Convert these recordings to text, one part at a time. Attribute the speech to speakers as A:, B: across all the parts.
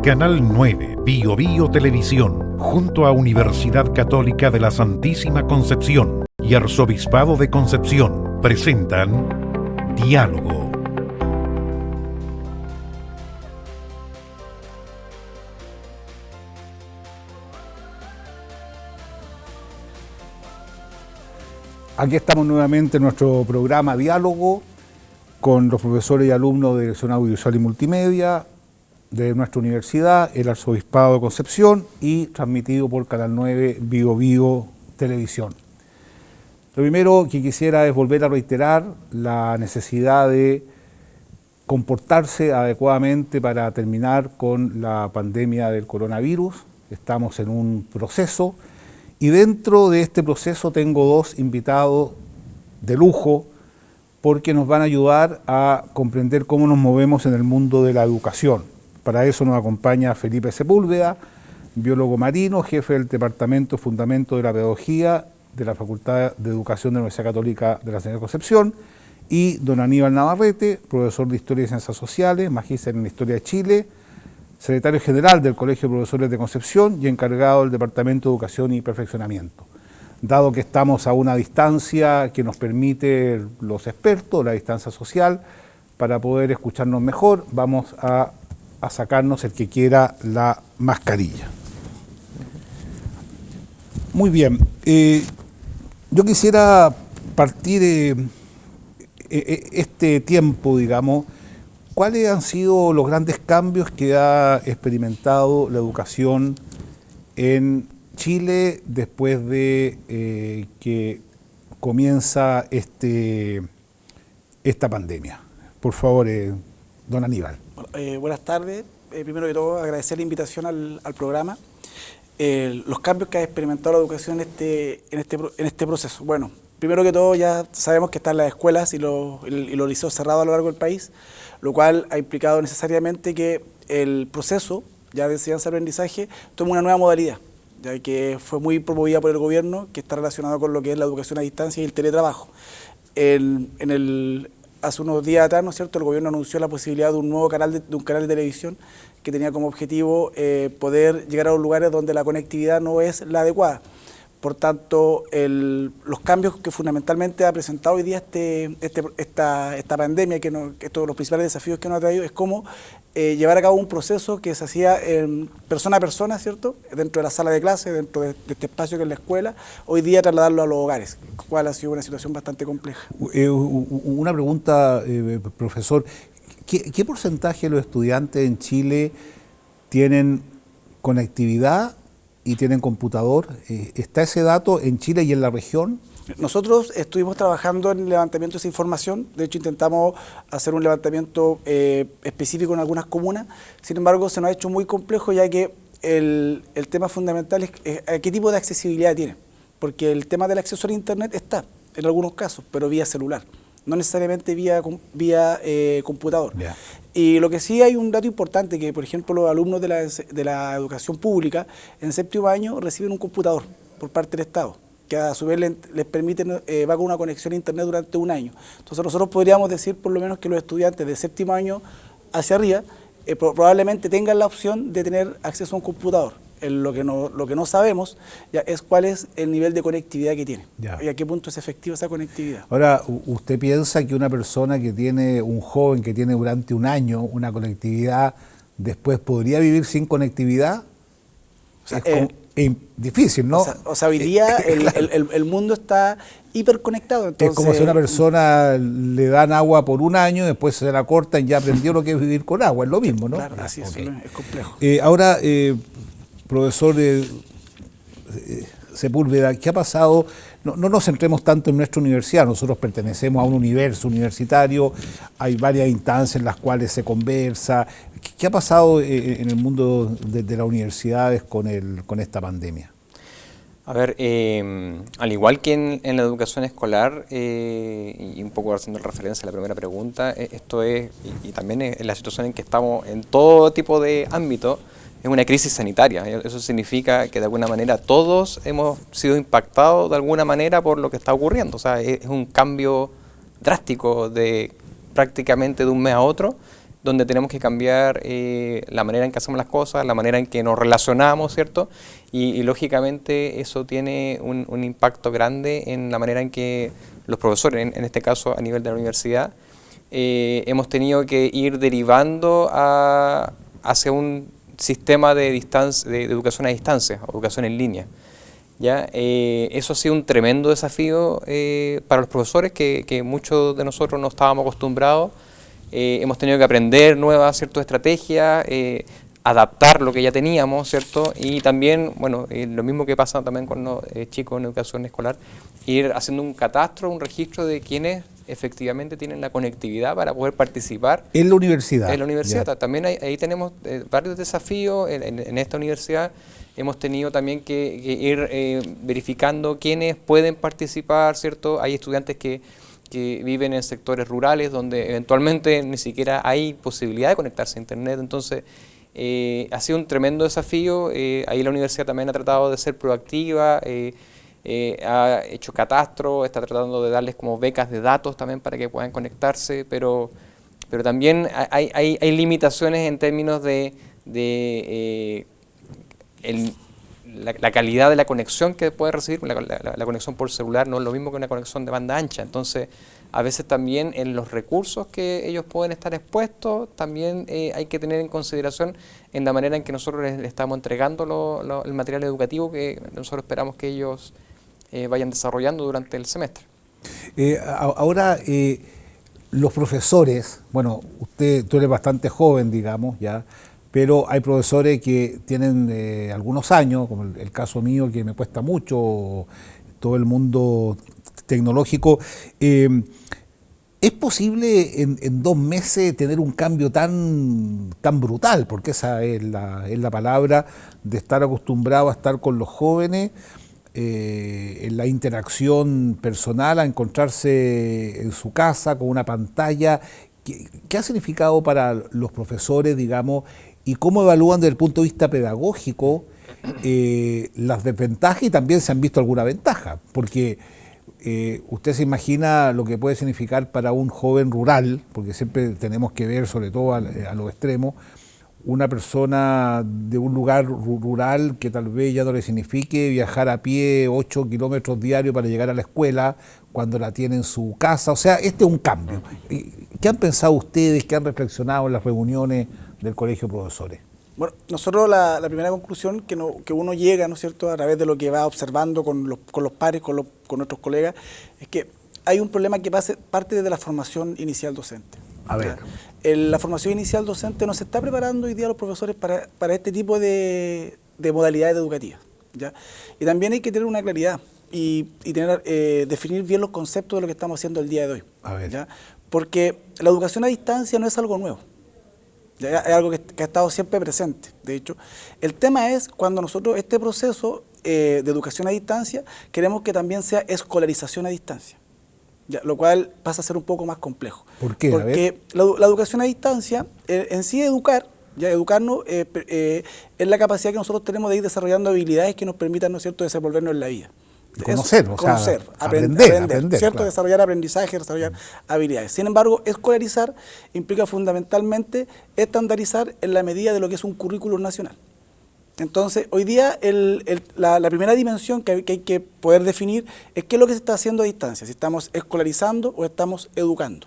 A: Canal 9, Bio Bio Televisión, junto a Universidad Católica de la Santísima Concepción y Arzobispado de Concepción, presentan Diálogo.
B: Aquí estamos nuevamente en nuestro programa Diálogo con los profesores y alumnos de Dirección Audiovisual y Multimedia de nuestra universidad, el Arzobispado de Concepción, y transmitido por Canal 9 Bio Bio Televisión. Lo primero que quisiera es volver a reiterar la necesidad de comportarse adecuadamente para terminar con la pandemia del coronavirus. Estamos en un proceso y dentro de este proceso tengo dos invitados de lujo porque nos van a ayudar a comprender cómo nos movemos en el mundo de la educación. Para eso nos acompaña Felipe Sepúlveda, biólogo marino, jefe del Departamento de Fundamento de la Pedagogía de la Facultad de Educación de la Universidad Católica de la Santísima Concepción, y don Aníbal Navarrete, profesor de Historia y Ciencias Sociales, magíster en Historia de Chile, secretario general del Colegio de Profesores de Concepción y encargado del Departamento de Educación y Perfeccionamiento. Dado que estamos a una distancia que nos permite los expertos, la distancia social, para poder escucharnos mejor, vamos a sacarnos, el que quiera, la mascarilla. Muy bien, yo quisiera partir este tiempo, digamos, ¿cuáles han sido los grandes cambios que ha experimentado la educación en Chile después de que comienza esta pandemia? Por favor, don Aníbal.
C: Buenas tardes. Primero que todo, agradecer la invitación al programa. Los cambios que ha experimentado la educación en este proceso. Bueno, primero que todo, ya sabemos que están las escuelas y los liceos cerrados a lo largo del país, lo cual ha implicado necesariamente que el proceso ya de enseñanza-aprendizaje tome una nueva modalidad, ya que fue muy promovida por el gobierno, que está relacionado con lo que es la educación a distancia y el teletrabajo. Hace unos días atrás, ¿no es cierto?, el gobierno anunció la posibilidad de un nuevo canal de un canal de televisión que tenía como objetivo poder llegar a los lugares donde la conectividad no es la adecuada. Por tanto, los cambios que fundamentalmente ha presentado hoy día esta pandemia, estos los principales desafíos que nos ha traído, es cómo llevar a cabo un proceso que se hacía persona a persona, ¿cierto?, dentro de la sala de clase, dentro de este espacio que es la escuela, hoy día trasladarlo a los hogares, lo cual ha sido una situación bastante compleja.
B: Una pregunta, profesor, ¿qué porcentaje de los estudiantes en Chile tienen conectividad y tienen computador? ¿Está ese dato en Chile y en la región?
C: Nosotros estuvimos trabajando en el levantamiento de esa información. De hecho, intentamos hacer un levantamiento específico en algunas comunas. Sin embargo, se nos ha hecho muy complejo, ya que el tema fundamental es qué tipo de accesibilidad tiene. Porque el tema del acceso al Internet está, en algunos casos, pero vía celular, no necesariamente vía computador. Yeah. Y lo que sí hay un dato importante, que por ejemplo los alumnos de la educación pública en séptimo año reciben un computador por parte del Estado, que a su vez les permite, va con una conexión a Internet durante un año. Entonces nosotros podríamos decir por lo menos que los estudiantes de séptimo año hacia arriba probablemente tengan la opción de tener acceso a un computador. Lo que no sabemos ya es cuál es el nivel de conectividad que tiene, ya, y a qué punto es efectiva esa conectividad.
B: Ahora, ¿usted piensa que una persona que tiene, un joven que tiene durante un año una conectividad, después podría vivir sin conectividad? O sea, es difícil, ¿no?
C: O sea, hoy día el mundo está hiperconectado. Entonces,
B: es como si a una persona le dan agua por un año, después se la cortan y ya aprendió lo que es vivir con agua, es lo mismo, ¿no?
C: Claro, así es, es complejo.
B: Ahora, profesor Sepúlveda, ¿qué ha pasado? No nos centremos tanto en nuestra universidad, nosotros pertenecemos a un universo universitario, hay varias instancias en las cuales se conversa. ¿Qué ha pasado en el mundo de las universidades con esta pandemia?
D: A ver, al igual que en la educación escolar, y un poco haciendo referencia a la primera pregunta, esto es, y también es la situación en que estamos en todo tipo de ámbito, es una crisis sanitaria. Eso significa que de alguna manera todos hemos sido impactados de alguna manera por lo que está ocurriendo. O sea, es un cambio drástico de prácticamente de un mes a otro, donde tenemos que cambiar la manera en que hacemos las cosas, la manera en que nos relacionamos, ¿cierto? Y lógicamente eso tiene un impacto grande en la manera en que los profesores, en este caso a nivel de la universidad, hemos tenido que ir derivando hacia un sistema de educación a distancia, educación en línea. ¿Ya? Eso ha sido un tremendo desafío para los profesores que muchos de nosotros no estábamos acostumbrados. Hemos tenido que aprender nuevas estrategias, adaptar lo que ya teníamos, ¿cierto? Y también, bueno, lo mismo que pasa también con los chicos en educación escolar, ir haciendo un catastro, un registro de quienes efectivamente tienen la conectividad para poder participar.
B: En la universidad.
D: En la universidad. También ahí tenemos varios desafíos en esta universidad. Hemos tenido también que ir verificando quiénes pueden participar, ¿cierto? Hay estudiantes que viven en sectores rurales donde eventualmente ni siquiera hay posibilidad de conectarse a internet, entonces ha sido un tremendo desafío. Ahí la universidad también ha tratado de ser proactiva, ha hecho catastro, está tratando de darles como becas de datos también para que puedan conectarse, pero también hay limitaciones en términos de la calidad de la conexión que puede recibir. La conexión por celular no es lo mismo que una conexión de banda ancha, entonces a veces también en los recursos que ellos pueden estar expuestos también hay que tener en consideración en la manera en que nosotros les estamos entregando el material educativo que nosotros esperamos que ellos vayan desarrollando durante el semestre.
B: Ahora, los profesores, bueno, tú eres bastante joven, digamos, ya, pero hay profesores que tienen algunos años, como el caso mío, que me cuesta mucho, todo el mundo tecnológico. ¿Es posible en 2 meses tener un cambio tan brutal? Porque esa es la palabra, de estar acostumbrado a estar con los jóvenes, en la interacción personal, a encontrarse en su casa con una pantalla. ¿Qué ha significado para los profesores, digamos, y cómo evalúan desde el punto de vista pedagógico las desventajas, y también se han visto alguna ventaja? Porque usted se imagina lo que puede significar para un joven rural, porque siempre tenemos que ver, sobre todo a los extremos, una persona de un lugar rural que tal vez ya no le signifique viajar a pie 8 kilómetros diarios para llegar a la escuela cuando la tiene en su casa. O sea, este es un cambio. ¿Qué han pensado ustedes, qué han reflexionado en las reuniones del Colegio de Profesores?
C: Bueno, nosotros la primera conclusión que uno llega, ¿no es cierto?, a través de lo que va observando con los pares, con nuestros colegas, es que hay un problema que parte desde la formación inicial docente.
B: A ver.
C: La formación inicial docente nos está preparando hoy día a los profesores para este tipo de modalidades educativas, ¿ya? Y también hay que tener una claridad y definir bien los conceptos de lo que estamos haciendo el día de hoy.
B: A ver.
C: ¿Ya? Porque la educación a distancia no es algo nuevo. ¿Ya? Es algo que ha estado siempre presente. De hecho, el tema es cuando nosotros este proceso de educación a distancia queremos que también sea escolarización a distancia. Ya, lo cual pasa a ser un poco más complejo.
B: ¿Por qué?
C: Porque la educación a distancia, en sí educarnos es la capacidad que nosotros tenemos de ir desarrollando habilidades que nos permitan, ¿no es cierto?, desenvolvernos en la vida.
B: Conocer,
C: aprender, ¿cierto?
B: Claro.
C: Desarrollar aprendizaje, desarrollar habilidades. Sin embargo, escolarizar implica fundamentalmente estandarizar en la medida de lo que es un currículum nacional. Entonces, hoy día la primera dimensión que hay que poder definir es qué es lo que se está haciendo a distancia, si estamos escolarizando o estamos educando.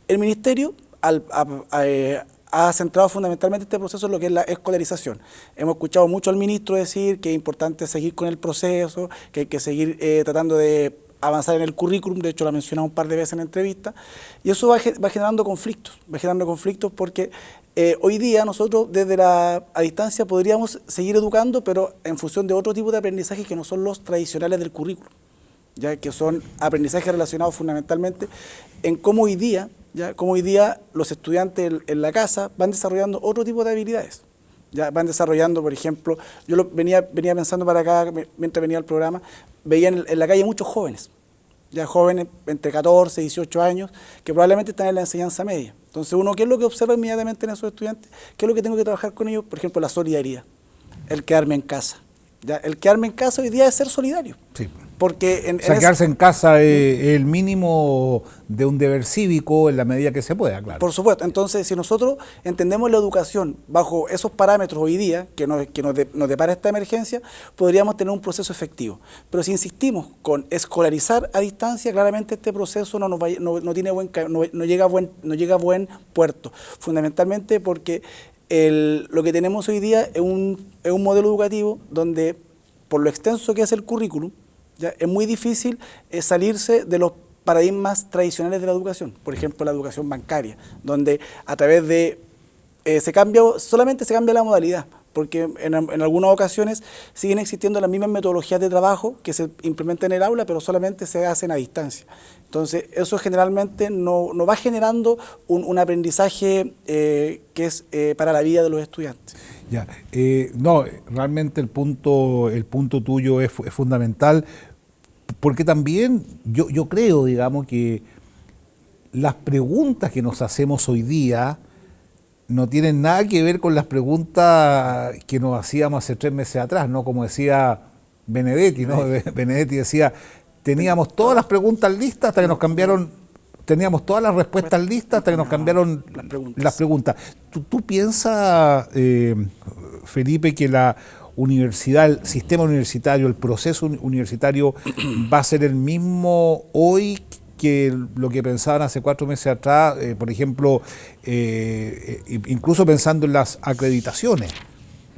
C: El Ministerio ha centrado fundamentalmente este proceso en lo que es la escolarización. Hemos escuchado mucho al ministro decir que es importante seguir con el proceso, que hay que seguir tratando de avanzar en el currículum, de hecho lo ha mencionado un par de veces en entrevista, y eso va generando conflictos porque hoy día nosotros desde a distancia podríamos seguir educando, pero en función de otro tipo de aprendizajes que no son los tradicionales del currículum, ya que son aprendizajes relacionados fundamentalmente en cómo hoy día los estudiantes en la casa van desarrollando otro tipo de habilidades. Ya van desarrollando, por ejemplo, venía pensando para acá, mientras venía al programa, veía en la calle muchos jóvenes, ya jóvenes entre 14 y 18 años, que probablemente están en la enseñanza media. Entonces uno, ¿qué es lo que observa inmediatamente en esos estudiantes? ¿Qué es lo que tengo que trabajar con ellos? Por ejemplo, la solidaridad, el quedarme en casa. ¿Ya? El quedarme en casa hoy día es ser solidario.
B: Sí.
C: Porque
B: O sea, quedarse en casa es el mínimo de un deber cívico en la medida que se pueda, claro.
C: Por supuesto. Entonces, si nosotros entendemos la educación bajo esos parámetros hoy día que nos depara esta emergencia, podríamos tener un proceso efectivo. Pero si insistimos con escolarizar a distancia, claramente este proceso no llega a buen puerto. Fundamentalmente porque lo que tenemos hoy día es un modelo educativo donde, por lo extenso que es el currículum, ¿ya? Es muy difícil salirse de los paradigmas tradicionales de la educación, por ejemplo la educación bancaria, donde a través de solamente se cambia la modalidad, porque en algunas ocasiones siguen existiendo las mismas metodologías de trabajo que se implementan en el aula, pero solamente se hacen a distancia. Entonces, eso generalmente no va generando un aprendizaje que es para la vida de los estudiantes.
B: Ya, no, realmente el punto tuyo es fundamental, porque también yo creo, digamos, que las preguntas que nos hacemos hoy día no tienen nada que ver con las preguntas que nos hacíamos hace 3 meses atrás, ¿no? Como decía Benedetti, ¿no? Benedetti decía, teníamos todas las preguntas listas hasta que nos cambiaron, teníamos todas las respuestas listas hasta que nos cambiaron las preguntas. ¿Tú piensas, Felipe, que la universidad, el sistema universitario, el proceso universitario va a ser el mismo hoy que lo que pensaban hace 4 meses atrás, por ejemplo, incluso pensando en las acreditaciones?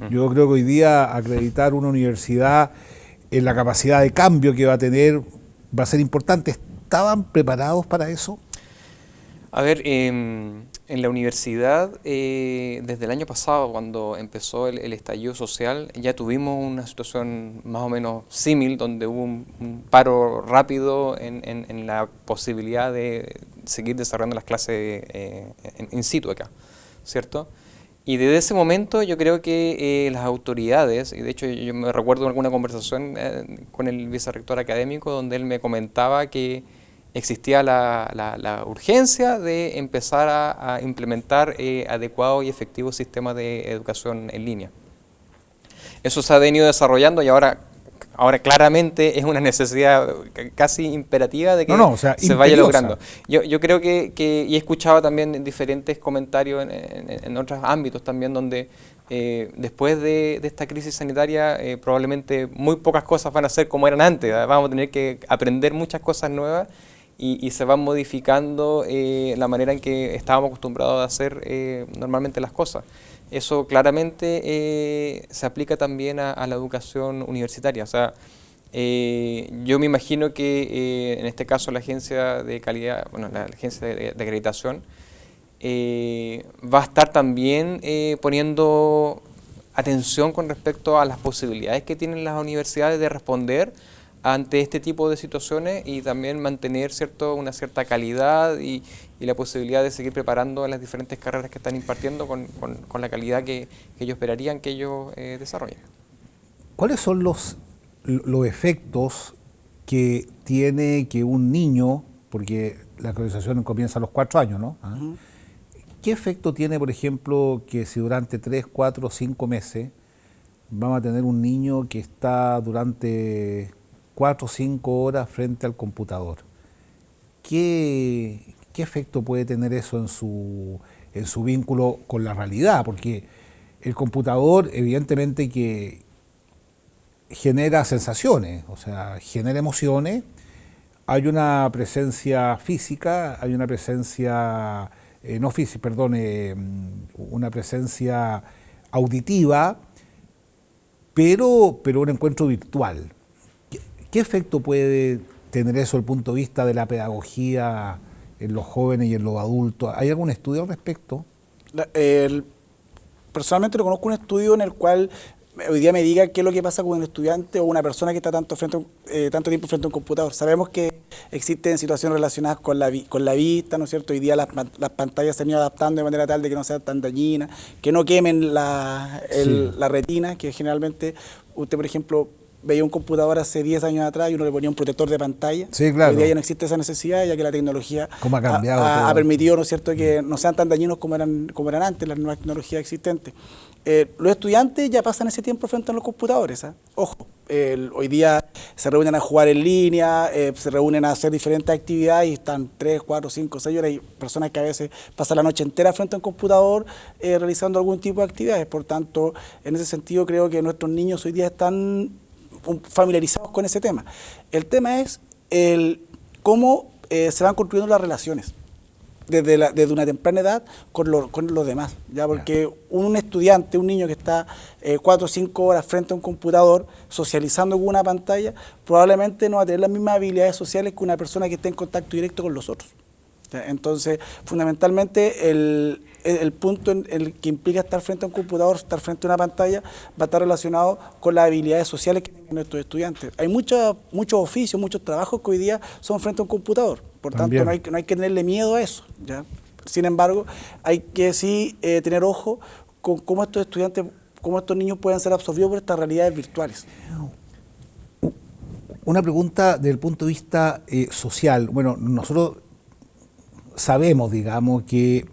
B: Yo creo que hoy día acreditar una universidad en la capacidad de cambio que va a tener va a ser importante. ¿Estaban preparados para eso?
D: A ver, en la universidad, desde el año pasado, cuando empezó el estallido social, ya tuvimos una situación más o menos símil, donde hubo un paro rápido en la posibilidad de seguir desarrollando las clases in situ acá, ¿cierto? Y desde ese momento yo creo que las autoridades, y de hecho yo me recuerdo alguna conversación con el vicerrector académico, donde él me comentaba que existía la urgencia de empezar a implementar adecuados y efectivos sistemas de educación en línea. Eso se ha venido desarrollando y ahora claramente es una necesidad casi imperativa de que se vaya logrando. Yo creo que y he escuchado también diferentes comentarios en otros ámbitos también donde después de esta crisis sanitaria probablemente muy pocas cosas van a ser como eran antes, ¿verdad? Vamos a tener que aprender muchas cosas nuevas y se van modificando la manera en que estábamos acostumbrados a hacer normalmente las cosas. Eso claramente se aplica también a la educación universitaria. O sea, yo me imagino que en este caso la agencia de calidad, la agencia de acreditación va a estar también poniendo atención con respecto a las posibilidades que tienen las universidades de responder ante este tipo de situaciones y también mantener una cierta calidad y la posibilidad de seguir preparando las diferentes carreras que están impartiendo con la calidad que ellos esperarían que ellos desarrollen.
B: ¿Cuáles son los efectos que tiene que un niño, porque la actualización comienza a los 4 años, ¿no? Uh-huh. ¿Qué efecto tiene, por ejemplo, que si durante 3, 4, 5 meses vamos a tener un niño que está durante 4 o 5 horas frente al computador? ¿Qué efecto puede tener eso en su vínculo con la realidad? Porque el computador evidentemente que genera sensaciones, o sea, genera emociones, hay una presencia física, hay una presencia, una presencia auditiva, pero un encuentro virtual. ¿Qué efecto puede tener eso desde el punto de vista de la pedagogía en los jóvenes y en los adultos? ¿Hay algún estudio al respecto?
C: Personalmente no conozco un estudio en el cual hoy día me diga qué es lo que pasa con un estudiante o una persona que está tanto tiempo frente a un computador. Sabemos que existen situaciones relacionadas con la vista, ¿no es cierto? Hoy día las pantallas se han ido adaptando de manera tal de que no sean tan dañinas, que no quemen la retina, que generalmente usted, por ejemplo, veía un computador hace 10 años atrás y uno le ponía un protector de pantalla.
B: Sí, claro.
C: Hoy día ya no existe esa necesidad, ya que la tecnología
B: ha
C: permitido, ¿no es cierto?, que no sean tan dañinos como eran antes las nuevas tecnologías existentes. Los estudiantes ya pasan ese tiempo frente a los computadores, ¿eh? Ojo, Hoy día se reúnen a jugar en línea, se reúnen a hacer diferentes actividades y están 3, 4, 5, 6 horas. Hay personas que a veces pasan la noche entera frente a un computador realizando algún tipo de actividades. Por tanto, en ese sentido creo que nuestros niños hoy día están familiarizados con ese tema. El tema es cómo se van construyendo las relaciones desde una temprana edad con los demás, ¿ya? Porque un estudiante, un niño que está 4 o 5 horas frente a un computador socializando con una pantalla, probablemente no va a tener las mismas habilidades sociales que una persona que esté en contacto directo con los otros, ¿ya? Entonces, fundamentalmente, el punto en el que implica estar frente a un computador, estar frente a una pantalla, va a estar relacionado con las habilidades sociales que tienen nuestros estudiantes. Hay muchos oficios, muchos trabajos que hoy día son frente a un computador. Por tanto, no hay que tenerle miedo a eso, ¿ya? Sin embargo, hay que sí tener ojo con cómo estos estudiantes, cómo estos niños pueden ser absorbidos por estas realidades virtuales.
B: Una pregunta desde el punto de vista social. Bueno, nosotros sabemos, digamos, que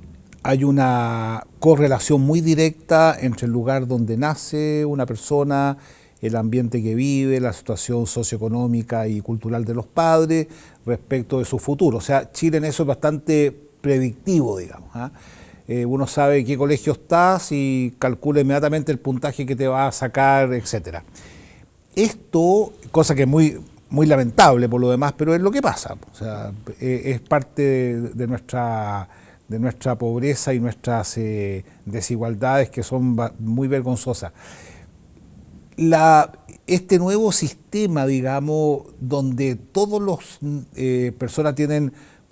B: hay una correlación muy directa entre el lugar donde nace una persona, el ambiente que vive, la situación socioeconómica y cultural de los padres respecto de su futuro. O sea, Chile en eso es bastante predictivo, digamos, ¿eh? Uno sabe qué colegio estás y calcula inmediatamente el puntaje que te va a sacar, etcétera. Esto, cosa que es muy lamentable por lo demás, pero es lo que pasa. O sea, es parte de nuestra pobreza y nuestras desigualdades que son muy vergonzosas. Este nuevo sistema, digamos, donde todas las personas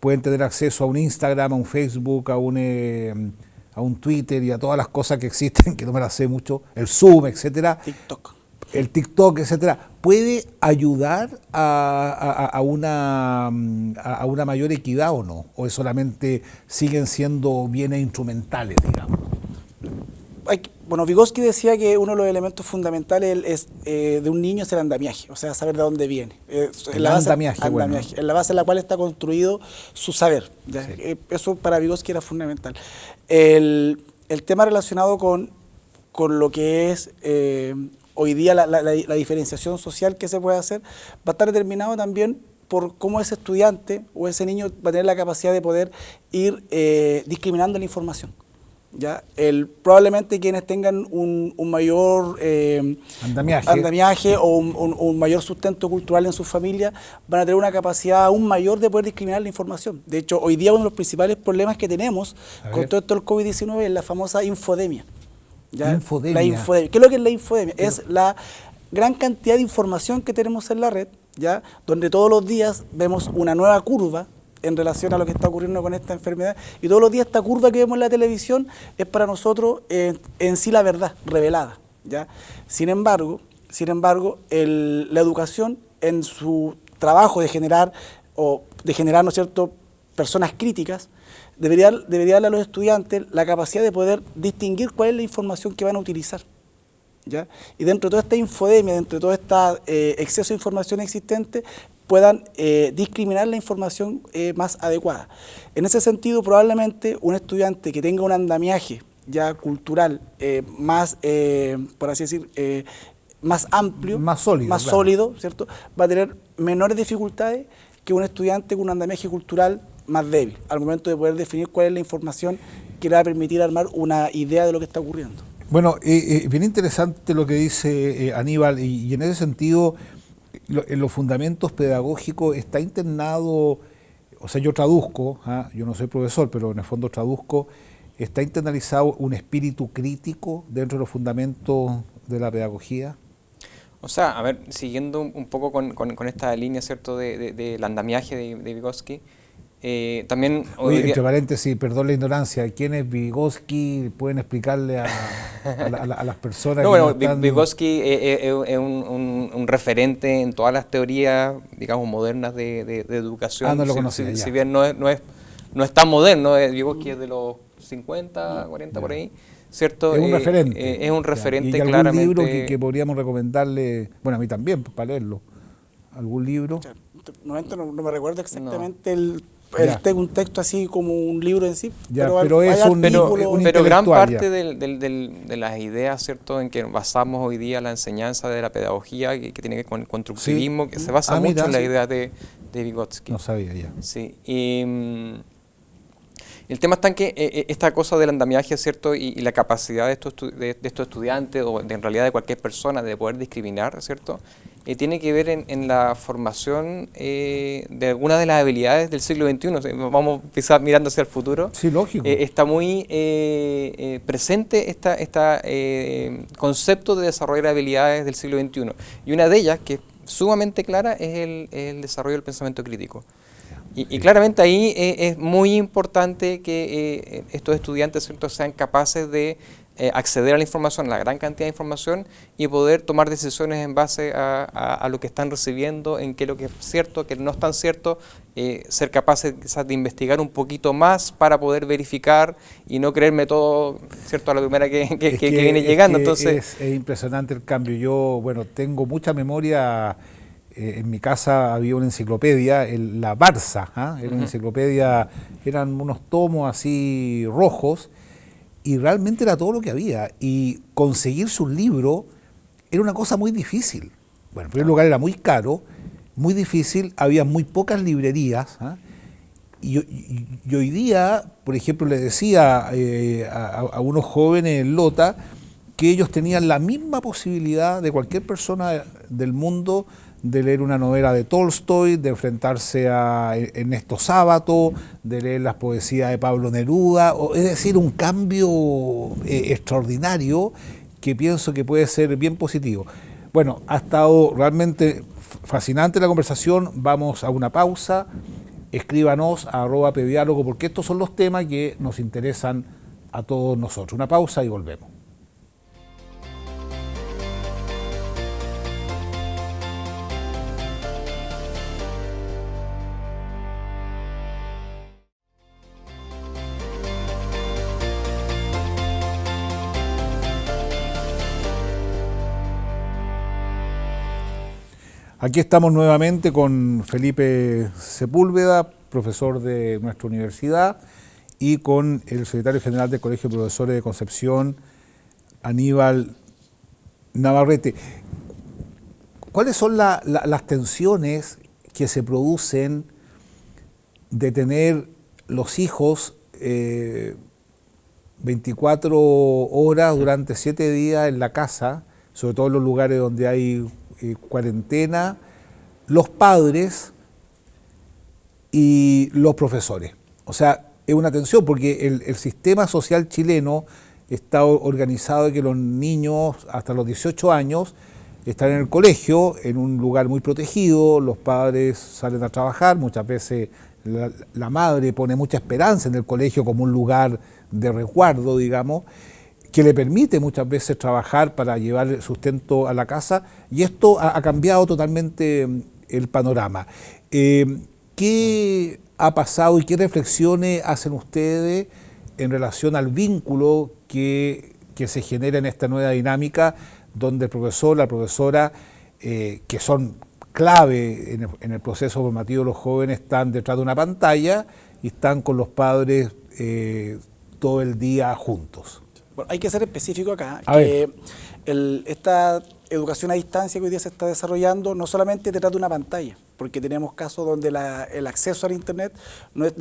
B: pueden tener acceso a un Instagram, a un Facebook, a un Twitter y a todas las cosas que existen, que no me las sé mucho, el Zoom, etcétera. El TikTok, etcétera, ¿puede ayudar a una mayor equidad o no? ¿O es solamente siguen siendo bienes instrumentales, digamos?
C: Bueno, Vygotsky decía que uno de los elementos fundamentales de un niño es el andamiaje, o sea, saber de dónde viene.
B: Andamiaje, bueno.
C: En la base en la cual está construido su saber, ¿ya?
B: Sí.
C: Eso para Vygotsky era fundamental. El tema relacionado con lo que es hoy día la diferenciación social que se puede hacer va a estar determinado también por cómo ese estudiante o ese niño va a tener la capacidad de poder ir discriminando la información, ¿ya? Probablemente quienes tengan un mayor andamiaje o un mayor sustento cultural en su familia van a tener una capacidad aún mayor de poder discriminar la información. De hecho, hoy día uno de los principales problemas que tenemos con todo esto del COVID-19 es la famosa infodemia. ¿Ya?
B: Infodemia.
C: La infodemia. ¿Qué es lo que es la infodemia? Es la gran cantidad de información que tenemos en la red, ¿ya? Donde todos los días vemos una nueva curva en relación a lo que está ocurriendo con esta enfermedad, y todos los días esta curva que vemos en la televisión es para nosotros en sí la verdad revelada, ¿ya? Sin embargo, la educación en su trabajo de generar, ¿no es cierto?, personas críticas, debería darle a los estudiantes la capacidad de poder distinguir cuál es la información que van a utilizar, ¿ya? Y dentro de toda esta infodemia, dentro de todo este exceso de información existente, puedan discriminar la información más adecuada. En ese sentido, probablemente un estudiante que tenga un andamiaje ya cultural más, por así decir, más amplio, más sólido, ¿cierto?, va a tener menores dificultades que un estudiante con un andamiaje cultural más débil, al momento de poder definir cuál es la información que le va a permitir armar una idea de lo que está ocurriendo.
B: Bueno, bien interesante lo que dice Aníbal, y en ese sentido, en los fundamentos pedagógicos está internado, o sea, yo traduzco, yo no soy profesor, pero en el fondo traduzco, está internalizado un espíritu crítico dentro de los fundamentos de la pedagogía.
D: O sea, a ver, siguiendo un poco con esta línea, ¿cierto?, del andamiaje de Vygotsky, también...
B: Oye, entre paréntesis, perdón la ignorancia, ¿quién es Vygotsky? ¿Pueden explicarle a las personas?
D: No,
B: que
D: bueno,
B: no están...
D: Vygotsky es un referente en todas las teorías, digamos, modernas de educación.
B: No lo conocía,
D: si bien no es tan moderno, Vygotsky es de los 50, 40 por ahí, ¿cierto?
B: Es un referente.
D: Es un referente,
B: ¿Y algún
D: claramente.
B: libro que podríamos recomendarle? Bueno, a mí también, para leerlo. ¿Algún libro?
C: No me recuerdo exactamente el
B: Ya.
C: un texto así como un libro en sí.
B: Ya, pero es
C: hay
B: un
C: artículos.
D: Pero gran
B: intelectual ya.
D: parte de las ideas, ¿cierto?, en que basamos hoy día la enseñanza de la pedagogía, que tiene que ver con el constructivismo, que se basa mucho
B: mira,
D: en la
B: sí.
D: idea de Vygotsky.
B: No sabía ya.
D: Sí, y el tema está en que esta cosa del andamiaje, ¿cierto?, y la capacidad de estos estudiantes, o en realidad de cualquier persona, de poder discriminar, ¿cierto?, tiene que ver en la formación de algunas de las habilidades del siglo XXI. O sea, vamos quizás mirando hacia el futuro.
B: Sí, lógico.
D: Está muy presente concepto de desarrollar habilidades del siglo XXI. Y una de ellas, que es sumamente clara, es el desarrollo del pensamiento crítico. Y claramente ahí es muy importante que estos estudiantes, ¿cierto?, sean capaces de acceder a la información, a la gran cantidad de información, y poder tomar decisiones en base a lo que están recibiendo, en qué es lo que es cierto, qué no es tan cierto, ser capaces quizás de investigar un poquito más para poder verificar y no creerme todo, ¿cierto?, a la primera que viene llegando. Entonces,
B: es impresionante el cambio. Yo, bueno, tengo mucha memoria. En mi casa había una enciclopedia, la Barça, ¿ah? Era una enciclopedia, eran unos tomos así rojos, y realmente era todo lo que había. Y conseguir su libro era una cosa muy difícil. Bueno, en primer lugar era muy caro, muy difícil, había muy pocas librerías. ¿Ah? Y hoy día, por ejemplo, le decía a unos jóvenes en Lota que ellos tenían la misma posibilidad de cualquier persona del mundo de leer una novela de Tolstoy, de enfrentarse a Ernesto Sábato, de leer las poesías de Pablo Neruda, es decir, un cambio extraordinario que pienso que puede ser bien positivo. Bueno, ha estado realmente fascinante la conversación, vamos a una pausa, escríbanos a @pdiálogo, porque estos son los temas que nos interesan a todos nosotros. Una pausa y volvemos. Aquí estamos nuevamente con Felipe Sepúlveda, profesor de nuestra universidad, y con el secretario general del Colegio de Profesores de Concepción, Aníbal Navarrete. ¿Cuáles son las tensiones que se producen de tener los hijos 24 horas durante 7 días en la casa, sobre todo en los lugares donde hay cuarentena, los padres y los profesores? O sea, es una tensión porque el sistema social chileno está organizado de que los niños hasta los 18 años están en el colegio, en un lugar muy protegido, los padres salen a trabajar, muchas veces la madre pone mucha esperanza en el colegio como un lugar de resguardo, digamos, que le permite muchas veces trabajar para llevar el sustento a la casa, y esto ha cambiado totalmente el panorama. ¿Qué ha pasado y qué reflexiones hacen ustedes en relación al vínculo que se genera en esta nueva dinámica, donde el profesor, la profesora, que son clave en el proceso formativo de los jóvenes, están detrás de una pantalla y están con los padres todo el día juntos?
C: Bueno, hay que ser específico acá,
B: A
C: que esta educación a distancia que hoy día se está desarrollando no solamente detrás de una pantalla, porque tenemos casos donde el acceso al internet no es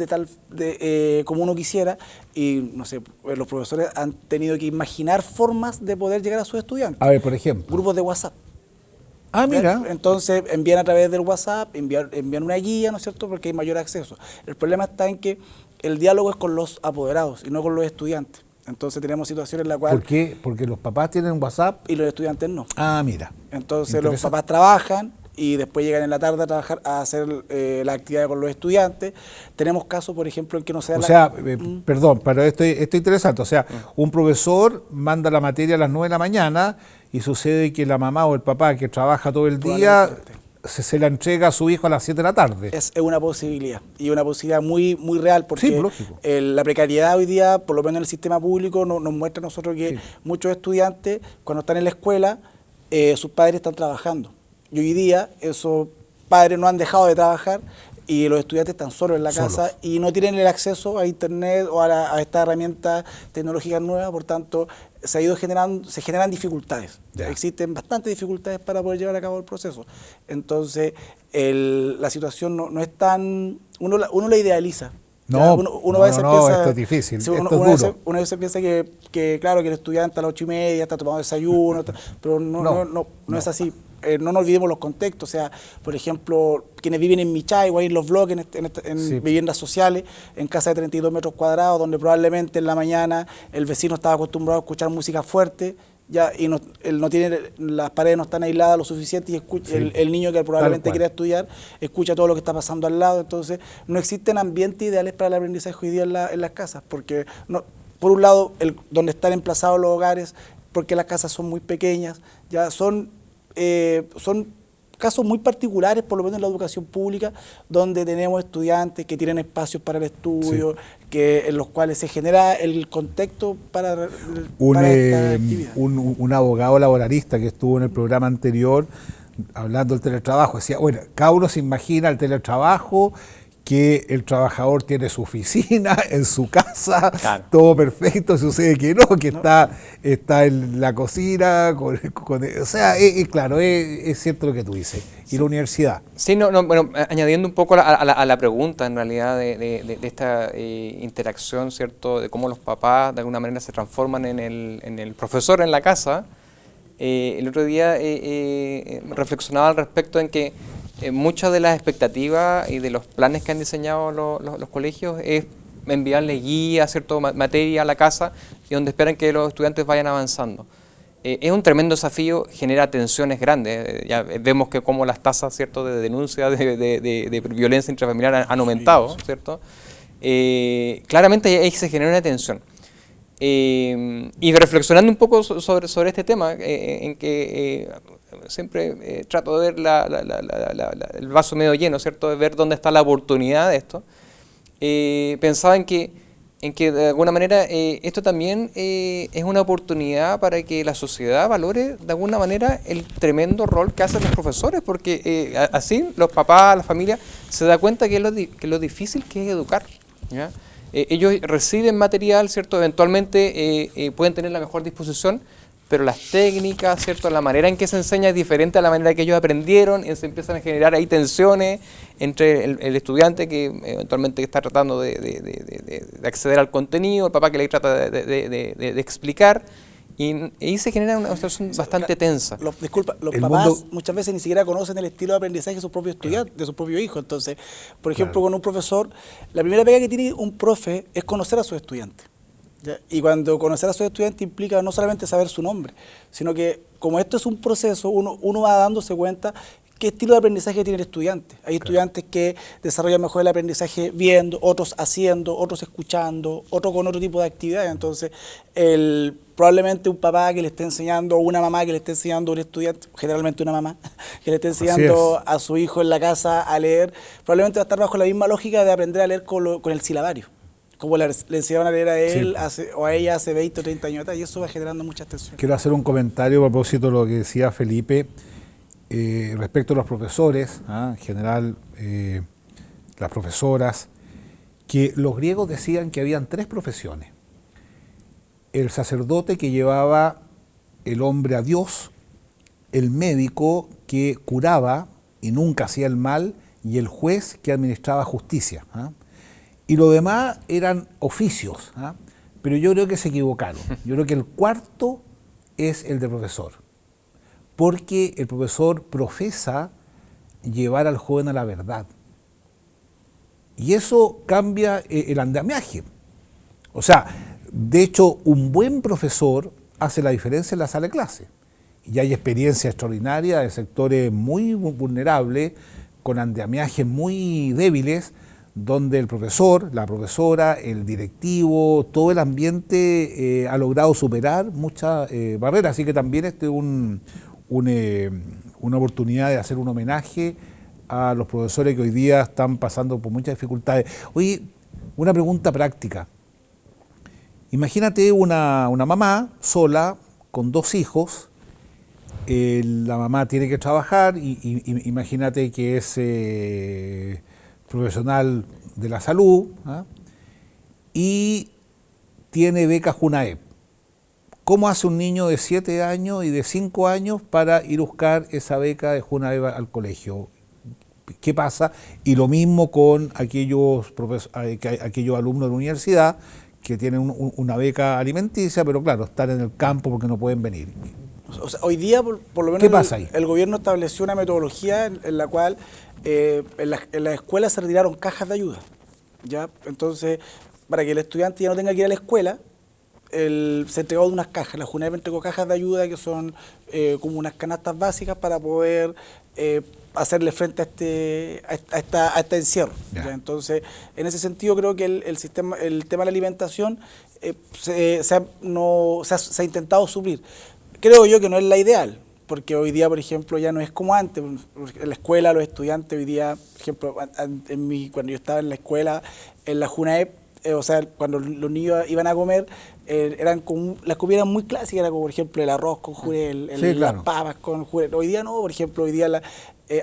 C: como uno quisiera, y no sé, los profesores han tenido que imaginar formas de poder llegar a sus estudiantes.
B: A ver, por ejemplo.
C: Grupos de WhatsApp.
B: Ah, mira.
C: Entonces envían a través del WhatsApp, envían una guía, ¿no es cierto?, porque hay mayor acceso. El problema está en que el diálogo es con los apoderados y no con los estudiantes. Entonces tenemos situaciones en las cuales...
B: ¿Por qué? Porque los papás tienen WhatsApp
C: y los estudiantes no.
B: Ah, mira.
C: Entonces los papás trabajan y después llegan en la tarde a trabajar, a hacer la actividad con los estudiantes. Tenemos casos, por ejemplo, en que no se da
B: perdón, pero esto es interesante. O sea, un profesor manda la materia a las 9 de la mañana y sucede que la mamá o el papá que trabaja todo el día se la entrega a su hijo a las 7 de la tarde.
C: Es una posibilidad, y una posibilidad muy, muy real, porque
B: sí, lógico.
C: La precariedad hoy día, por lo menos en el sistema público, nos muestra a nosotros que muchos estudiantes, cuando están en la escuela, sus padres están trabajando. Y hoy día esos padres no han dejado de trabajar y los estudiantes están solos en la casa y no tienen el acceso a internet o a estas herramientas tecnológicas nuevas, por tanto se generan dificultades.
B: Ya.
C: Existen bastantes dificultades para poder llevar a cabo el proceso. Entonces la situación no es tan, uno la idealiza.
B: No,
C: uno a veces piensa,
B: esto es difícil,
C: sí,
B: esto es duro.
C: uno a veces piensa que claro, que el estudiante a las 8:30 está tomando desayuno, pero no es así. No nos olvidemos los contextos, o sea, por ejemplo, quienes viven en Michay o ahí en los bloques, en viviendas sociales, en casas de 32 metros cuadrados, donde probablemente en la mañana el vecino estaba acostumbrado a escuchar música fuerte, ya, y él no tiene, las paredes no están aisladas lo suficiente y escucha, el niño que probablemente quiera estudiar escucha todo lo que está pasando al lado. Entonces no existen ambientes ideales para el aprendizaje hoy día en las casas, porque por un lado donde están emplazados los hogares, porque las casas son muy pequeñas, ya son casos muy particulares, por lo menos en la educación pública, donde tenemos estudiantes que tienen espacios para el estudio, en los cuales se genera el contexto para esta actividad.
B: Un abogado laboralista que estuvo en el programa anterior hablando del teletrabajo decía, bueno, cada uno se imagina el teletrabajo, que el trabajador tiene su oficina en su casa, claro, todo perfecto, sucede que no, que está en la cocina, o sea, claro, es cierto lo que tú dices. ¿Y la universidad?
D: Sí, bueno, añadiendo un poco a la pregunta, en realidad, de esta interacción, ¿cierto?, de cómo los papás, de alguna manera, se transforman en el profesor en la casa. El otro día reflexionaba al respecto en que muchas de las expectativas y de los planes que han diseñado los colegios es enviarles guías, cierto, materia a la casa y donde esperan que los estudiantes vayan avanzando. Es un tremendo desafío, genera tensiones grandes. Ya vemos que cómo las tasas, cierto, de denuncia de violencia intrafamiliar han aumentado, ¿cierto? Claramente ahí se genera una tensión. Y reflexionando un poco sobre este tema, en que siempre trato de ver el vaso medio lleno, ¿cierto? De ver dónde está la oportunidad de esto. Pensaba en que de alguna manera esto también es una oportunidad para que la sociedad valore de alguna manera el tremendo rol que hacen los profesores, porque así los papás, la familia, se da cuenta que lo difícil que es educar, ¿ya? Ellos reciben material, ¿cierto? Eventualmente pueden tener la mejor disposición, pero las técnicas, ¿cierto?, la manera en que se enseña es diferente a la manera que ellos aprendieron y se empiezan a generar ahí tensiones entre el estudiante que eventualmente está tratando de acceder al contenido, el papá que le trata de explicar, y se genera una situación bastante tensa.
C: Los papás muchas veces ni siquiera conocen el estilo de aprendizaje de sus propios estudiantes, de sus propios hijos. Entonces, por ejemplo, con un profesor, la primera pega que tiene un profe es conocer a sus estudiantes. ¿Ya? Y cuando conocer a sus estudiantes implica no solamente saber su nombre, sino que como esto es un proceso, uno va dándose cuenta qué estilo de aprendizaje tiene el estudiante. Hay estudiantes que desarrollan mejor el aprendizaje viendo, otros haciendo, otros escuchando, otros con otro tipo de actividades. Entonces, probablemente un papá que le esté enseñando, o una mamá que le esté enseñando a un estudiante, generalmente una mamá, que le esté enseñando a su hijo en la casa a leer, probablemente va a estar bajo la misma lógica de aprender a leer con el silabario, como le enseñaron a leer a él o a ella hace 20 o 30 años atrás, y eso va generando muchas tensiones.
B: Quiero hacer un comentario a propósito de lo que decía Felipe respecto a los profesores, en general las profesoras, que los griegos decían que habían 3 profesiones. El sacerdote que llevaba el hombre a Dios, el médico que curaba y nunca hacía el mal, y el juez que administraba justicia. Y lo demás eran oficios, pero yo creo que se equivocaron. Yo creo que el cuarto es el de profesor, porque el profesor profesa llevar al joven a la verdad. Y eso cambia el andamiaje. O sea, de hecho, un buen profesor hace la diferencia en la sala de clase. Y hay experiencias extraordinarias de sectores muy vulnerables, con andamiajes muy débiles, donde el profesor, la profesora, el directivo, todo el ambiente ha logrado superar muchas barreras. Así que también este es una oportunidad de hacer un homenaje a los profesores que hoy día están pasando por muchas dificultades. Oye, una pregunta práctica. Imagínate una mamá sola con 2 hijos la mamá tiene que trabajar y imagínate que es profesional de la salud, ¿ah? Y tiene beca Junaep. ¿Cómo hace un niño de 7 años y de 5 años para ir a buscar esa beca de Junaep al colegio? ¿Qué pasa? Y lo mismo con aquellos alumnos de la universidad que tienen una beca alimenticia, pero claro, están en el campo porque no pueden venir.
C: O sea, hoy día, por lo menos,
B: ¿Qué pasa ahí?
C: el gobierno estableció una metodología en la cual en las escuelas se retiraron cajas de ayuda, ¿ya? Entonces, para que el estudiante ya no tenga que ir a la escuela, se entregó unas cajas. La Junaep entregó cajas de ayuda que son como unas canastas básicas para poder hacerle frente a este encierro. ¿Ya? Entonces, en ese sentido, creo que el tema de la alimentación se ha intentado suplir. Creo yo que no es la ideal, porque hoy día, por ejemplo, ya no es como antes. En la escuela, los estudiantes hoy día, por ejemplo, cuando yo estaba en la escuela, en la Junaep, o sea, cuando los niños iban a comer, las comidas eran muy clásicas, era como, por ejemplo, el arroz con jurel,
B: sí, claro,
C: las papas con jurel. Hoy día no, por ejemplo, hoy día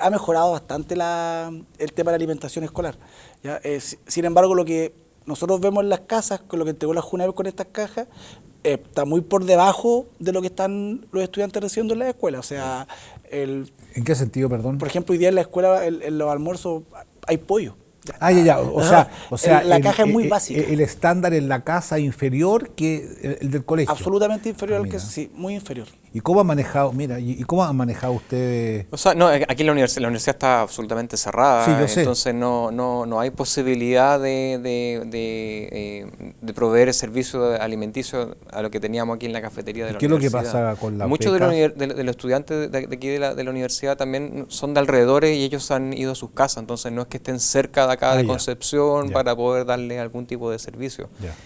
C: ha mejorado bastante el tema de la alimentación escolar, ¿ya? Sin embargo, lo que nosotros vemos en las casas, con lo que entregó la Junaep con estas cajas, está muy por debajo de lo que están los estudiantes recibiendo en la escuela. O sea,
B: ¿en qué sentido, perdón?
C: Por ejemplo, hoy día en la escuela, en los almuerzos, hay pollo.
B: Ah, ya. O sea,
C: la caja es muy básica.
B: El estándar en la casa inferior que el del colegio.
C: Absolutamente inferior al que sí, muy inferior.
B: ¿Y cómo han manejado, cómo han manejado ustedes?
D: O sea, no, aquí la universidad está absolutamente cerrada,
B: sí, yo sé.
D: Entonces no hay posibilidad de proveer el servicio alimenticio a lo que teníamos aquí en la cafetería de la universidad.
B: ¿Qué es lo que pasa con la
D: Muchos
B: beca?
D: de los estudiantes de aquí de la universidad también son de alrededores y ellos han ido a sus casas, entonces no es que estén cerca de acá de Concepción para poder darle algún tipo de servicio. Ya.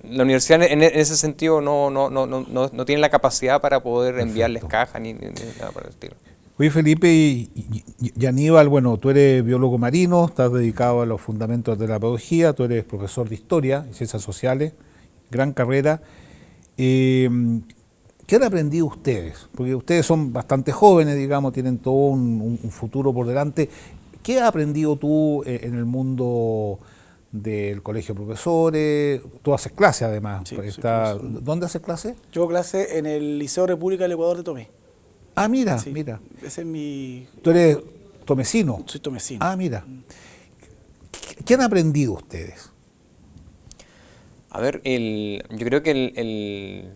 D: La universidad en ese sentido no tiene la capacidad para poder enviarles cajas ni nada por el estilo.
B: Oye, Felipe y Aníbal, bueno, tú eres biólogo marino, estás dedicado a los fundamentos de la pedagogía, tú eres profesor de historia y ciencias sociales, gran carrera. ¿Qué han aprendido ustedes? Porque ustedes son bastante jóvenes, digamos, tienen todo un futuro por delante. ¿Qué has aprendido tú en el mundo del colegio de profesores? Tú haces clase además.
C: Sí,
B: ¿Dónde haces clase?
C: Yo hago clase en el Liceo República del Ecuador de Tomé.
B: Ah, mira,
C: sí,
B: mira.
C: Ese es mi...
B: ¿Tú eres tomecino?
C: Soy tomecino.
B: Ah, mira. ¿Qué han aprendido ustedes?
D: A ver, yo creo que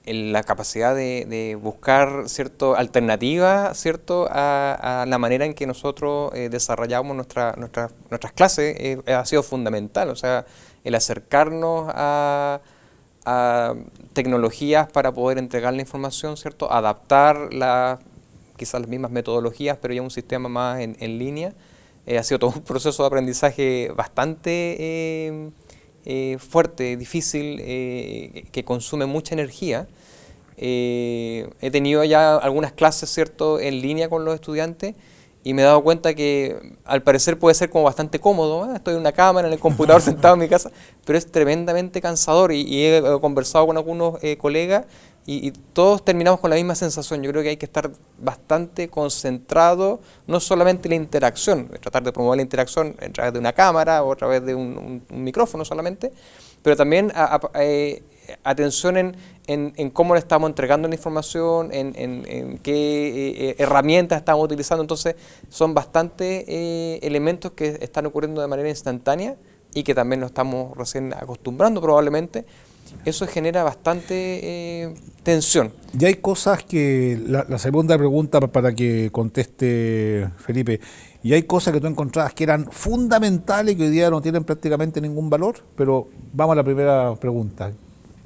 D: la capacidad de buscar alternativas, ¿cierto? a la manera en que nosotros desarrollamos nuestras clases ha sido fundamental. O sea, el acercarnos a tecnologías para poder entregar la información, ¿cierto? Adaptar quizás las mismas metodologías, pero ya un sistema más en línea. Ha sido todo un proceso de aprendizaje bastante fuerte, difícil, que consume mucha energía. He tenido ya algunas clases, ¿cierto?, en línea con los estudiantes y me he dado cuenta que al parecer puede ser como bastante cómodo. Estoy en una cámara, en el computador sentado en mi casa, pero es tremendamente cansador y he conversado con algunos colegas y todos terminamos con la misma sensación. Yo creo que hay que estar bastante concentrado, no solamente en la interacción, tratar de promover la interacción a través de una cámara o a través de un micrófono solamente, pero también atención en cómo le estamos entregando la información, en qué herramientas estamos utilizando. Entonces son bastantes elementos que están ocurriendo de manera instantánea y que también nos estamos recién acostumbrando probablemente. Eso genera bastante tensión.
B: Y hay cosas que, la segunda pregunta para que conteste Felipe, y hay cosas que tú encontrabas que eran fundamentales y que hoy día no tienen prácticamente ningún valor, pero vamos a la primera pregunta.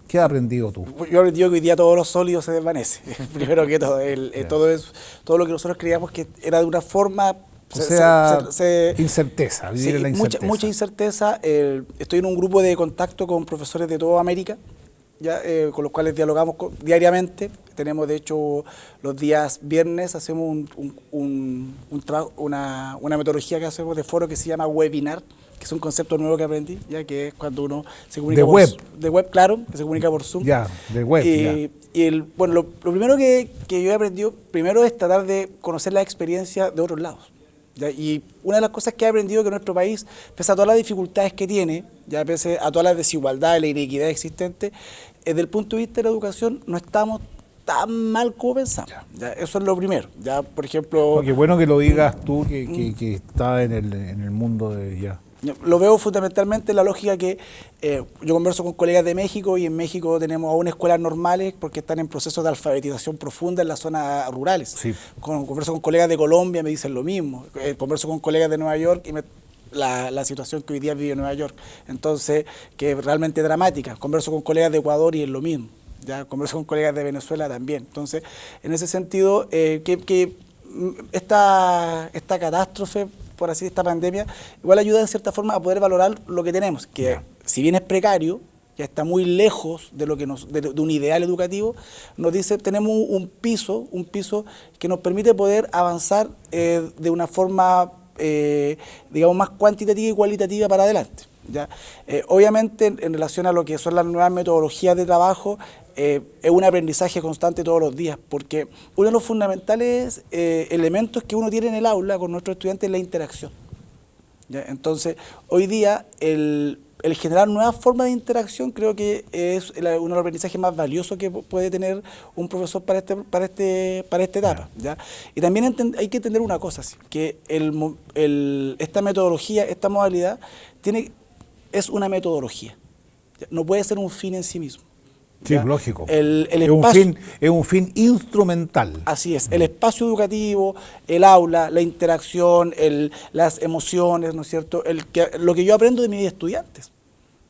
B: ¿Qué has aprendido tú?
C: Yo he aprendido que hoy día todos los sólidos se desvanecen. Primero que todo, todo lo que nosotros creíamos que era de una forma...
B: incerteza, vivir en la incerteza.
C: Mucha incerteza. Estoy en un grupo de contacto con profesores de toda América, con los cuales dialogamos diariamente. Tenemos, de hecho, los días viernes hacemos una metodología que hacemos de foro que se llama webinar, que es un concepto nuevo que aprendí, ya que es cuando uno se comunica
B: De web.
C: De web, claro, que se comunica por Zoom.
B: Ya, de web, ya.
C: Y bueno, lo primero que yo he aprendido, primero es tratar de conocer la experiencia de otros lados. ¿Ya? Y una de las cosas que he aprendido que nuestro país, pese a todas las dificultades que tiene, ya pese a todas las desigualdades, la inequidad existente, desde el punto de vista de la educación no estamos tan mal como pensamos. ¿Ya? Eso es lo primero. Ya, por ejemplo,
B: Qué bueno que lo digas tú, que está en el mundo de ya.
C: lo veo fundamentalmente en la lógica que yo converso con colegas de México y en México tenemos aún escuelas normales porque están en procesos de alfabetización profunda en las zonas rurales.
B: Sí.
C: Converso con colegas de Colombia, me dicen lo mismo. Converso con colegas de Nueva York y la situación que hoy día vive Nueva York. Entonces, que es realmente dramática. Converso con colegas de Ecuador y es lo mismo. Ya converso con colegas de Venezuela también. Entonces, en ese sentido, esta catástrofe, por así, esta pandemia, igual ayuda en cierta forma a poder valorar lo que tenemos, que si bien es precario, ya está muy lejos de lo que de un ideal educativo, nos dice, tenemos un piso que nos permite poder avanzar de una forma, digamos, más cuantitativa y cualitativa para adelante. ¿Ya? Obviamente, en relación a lo que son las nuevas metodologías de trabajo, es un aprendizaje constante todos los días, porque uno de los fundamentales elementos que uno tiene en el aula con nuestros estudiantes es la interacción. ¿Ya? Entonces, hoy día, el generar nuevas formas de interacción creo que es uno de los aprendizajes más valiosos que puede tener un profesor para esta etapa. ¿Ya? Y también hay que entender una cosa, ¿sí? Que esta metodología, esta modalidad, es una metodología. ¿Ya? No puede ser un fin en sí mismo.
B: Sí,
C: ¿Ya?
B: lógico.
C: Es
B: un fin instrumental.
C: Así es, el espacio educativo, el aula, la interacción, las emociones, ¿no es cierto? Lo que yo aprendo de mis estudiantes.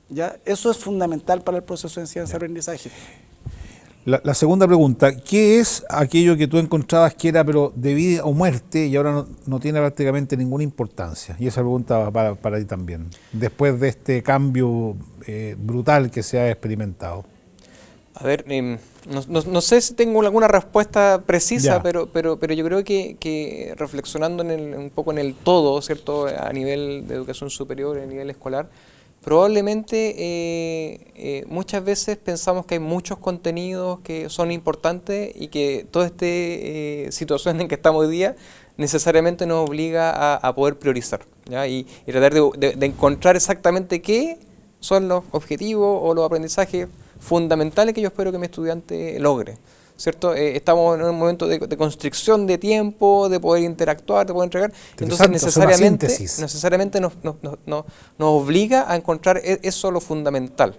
C: ¿Ya? Eso es fundamental para el proceso de enseñanza-aprendizaje.
B: La segunda pregunta, ¿qué es aquello que tú encontrabas que era pero de vida o muerte y ahora no tiene prácticamente ninguna importancia? Y esa pregunta va para ti también, después de este cambio brutal que se ha experimentado.
D: A ver, no sé si tengo alguna respuesta precisa,
B: Ya.
D: pero yo creo que reflexionando un poco en el todo, ¿cierto? A nivel de educación superior, a nivel escolar, probablemente muchas veces pensamos que hay muchos contenidos que son importantes y que toda esta situación en que estamos hoy día necesariamente nos obliga a poder priorizar, ¿ya? Y tratar de encontrar exactamente qué son los objetivos o los aprendizajes fundamentales que yo espero que mi estudiante logre, ¿cierto? Estamos en un momento de constricción de tiempo, de poder interactuar, de poder entregar, entonces necesariamente nos obliga a encontrar eso lo fundamental.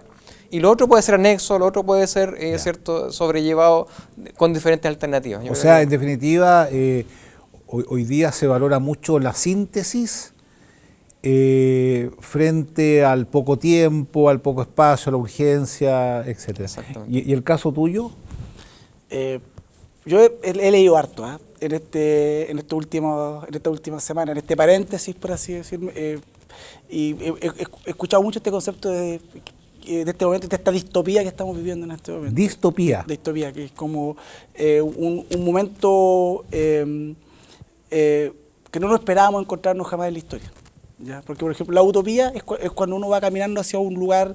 D: Y lo otro puede ser anexo, lo otro puede ser cierto, sobrellevado con diferentes alternativas.
B: O sea, en definitiva, hoy día se valora mucho la síntesis frente al poco tiempo, al poco espacio, a la urgencia, etcétera. ¿Y el caso tuyo?
C: Yo he leído harto en esta última semana, en este paréntesis, por así decirlo, y he escuchado mucho este concepto de este momento, de esta distopía que estamos viviendo en este momento.
B: Distopía.
C: Distopía, que es como un momento que no nos esperábamos encontrarnos jamás en la historia. ¿Ya? Porque, por ejemplo, la utopía es cuando uno va caminando hacia un lugar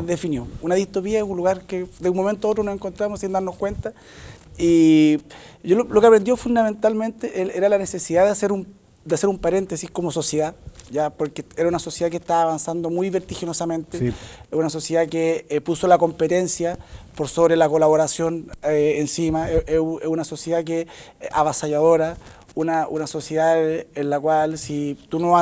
C: definido. Una distopía es un lugar que de un momento a otro nos encontramos sin darnos cuenta. Y yo lo que aprendí fundamentalmente era la necesidad de hacer un paréntesis como sociedad, ya, porque era una sociedad que estaba avanzando muy vertiginosamente,
B: Sí.
C: una sociedad que puso la competencia por sobre la colaboración encima, es una sociedad que avasalladora, una sociedad en la cual si no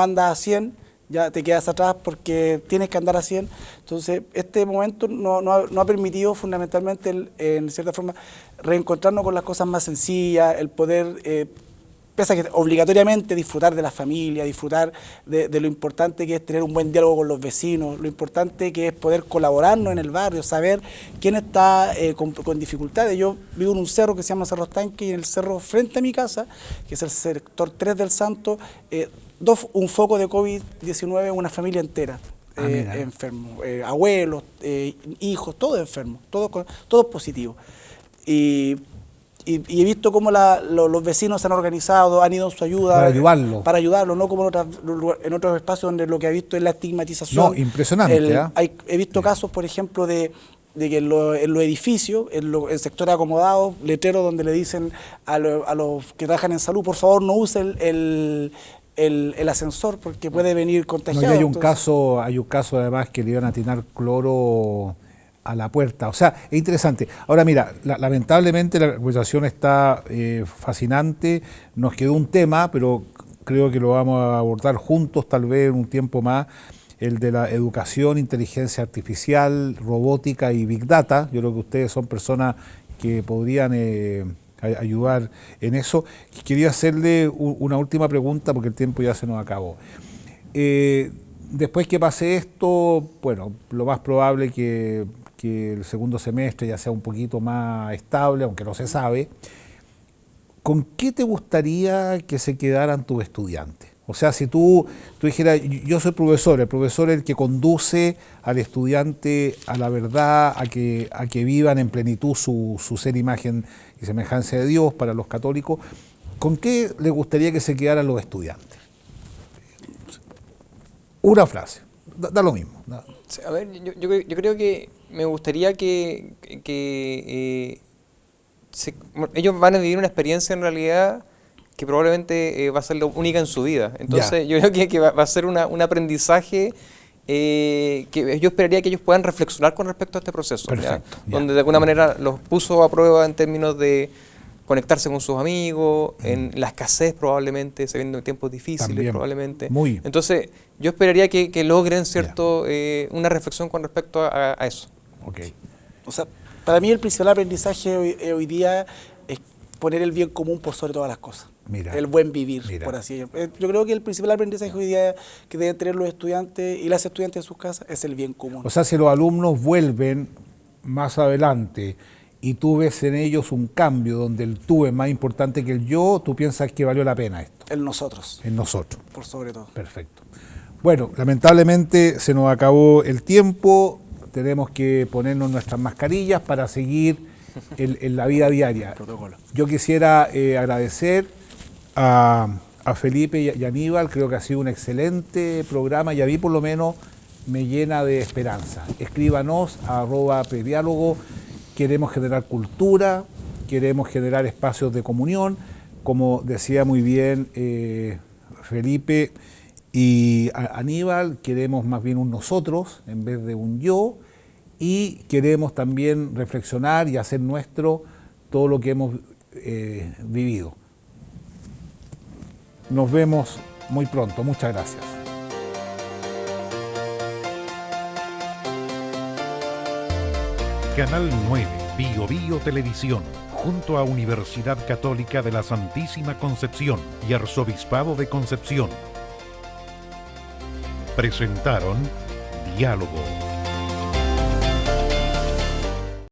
C: andas a 100, ya te quedas atrás porque tienes que andar a 100. Entonces, este momento no ha permitido fundamentalmente, en cierta forma, reencontrarnos con las cosas más sencillas, el poder, pese a que obligatoriamente disfrutar de la familia, disfrutar de lo importante que es tener un buen diálogo con los vecinos, lo importante que es poder colaborarnos en el barrio, saber quién está con dificultades. Yo vivo en un cerro que se llama Cerro Estanque y en el cerro frente a mi casa, que es el sector 3 del Santo, un foco de COVID-19 en una familia entera. Enfermos, abuelos, hijos, todos enfermos, todos positivos. Y y he visto cómo los vecinos se han organizado, han ido en su ayuda.
B: Para ayudarlo.
C: No como en otros espacios donde lo que he visto es la estigmatización.
B: No, impresionante.
C: He visto casos, por ejemplo, de que en los edificios, en sectores acomodados, letreros donde le dicen a los que trabajan en salud, por favor no use el ascensor porque puede venir contagiado.
B: No, y hay un caso además que le iban a tirar cloro a la puerta. O sea, es interesante. Ahora mira, lamentablemente la conversación está fascinante. Nos quedó un tema, pero creo que lo vamos a abordar juntos tal vez un tiempo más, el de la educación, inteligencia artificial, robótica y Big Data. Yo creo que ustedes son personas que podrían ayudar en eso. Quería hacerle una última pregunta porque el tiempo ya se nos acabó. Después que pase esto, bueno, lo más probable que el segundo semestre ya sea un poquito más estable, aunque no se sabe. ¿Con qué te gustaría que se quedaran tus estudiantes? O sea, si tú dijeras, yo soy profesor, el profesor es el que conduce al estudiante a la verdad, a que vivan en plenitud su ser, imagen y semejanza de Dios para los católicos, ¿con qué le gustaría que se quedaran los estudiantes? Una frase, da lo mismo.
D: A ver, yo creo que me gustaría que ellos van a vivir una experiencia en realidad que probablemente va a ser la única en su vida. Entonces yo creo que va a ser un aprendizaje que yo esperaría que ellos puedan reflexionar con respecto a este proceso.
B: Perfecto,
D: donde de alguna manera los puso a prueba en términos de conectarse con sus amigos, en la escasez probablemente, se vienen tiempos difíciles
B: también,
D: probablemente.
B: Muy.
D: Entonces yo esperaría que logren una reflexión con respecto a eso.
B: Okay.
C: O sea, para mí el principal aprendizaje hoy día es poner el bien común por sobre todas las cosas.
B: Mira,
C: el buen vivir,
B: mira.
C: por así decirlo. Yo creo que el principal aprendizaje hoy día que deben tener los estudiantes y las estudiantes en sus casas es el bien común.
B: O sea, si los alumnos vuelven más adelante y tú ves en ellos un cambio donde el tú es más importante que el yo, tú piensas que valió la pena esto.
C: En nosotros.
B: En nosotros.
C: Por sobre todo.
B: Perfecto. Bueno, lamentablemente se nos acabó el tiempo, tenemos que ponernos nuestras mascarillas para seguir en la vida diaria.
C: Protocolo.
B: Yo quisiera agradecer a Felipe y a Aníbal, creo que ha sido un excelente programa y a mí por lo menos me llena de esperanza. Escríbanos a @prediálogo. Queremos generar cultura, queremos generar espacios de comunión, como decía muy bien Felipe y Aníbal, queremos más bien un nosotros en vez de un yo, y queremos también reflexionar y hacer nuestro todo lo que hemos vivido. Nos vemos muy pronto, muchas gracias.
A: Canal 9, Bio Bio Televisión, junto a Universidad Católica de la Santísima Concepción y Arzobispado de Concepción, presentaron Diálogo.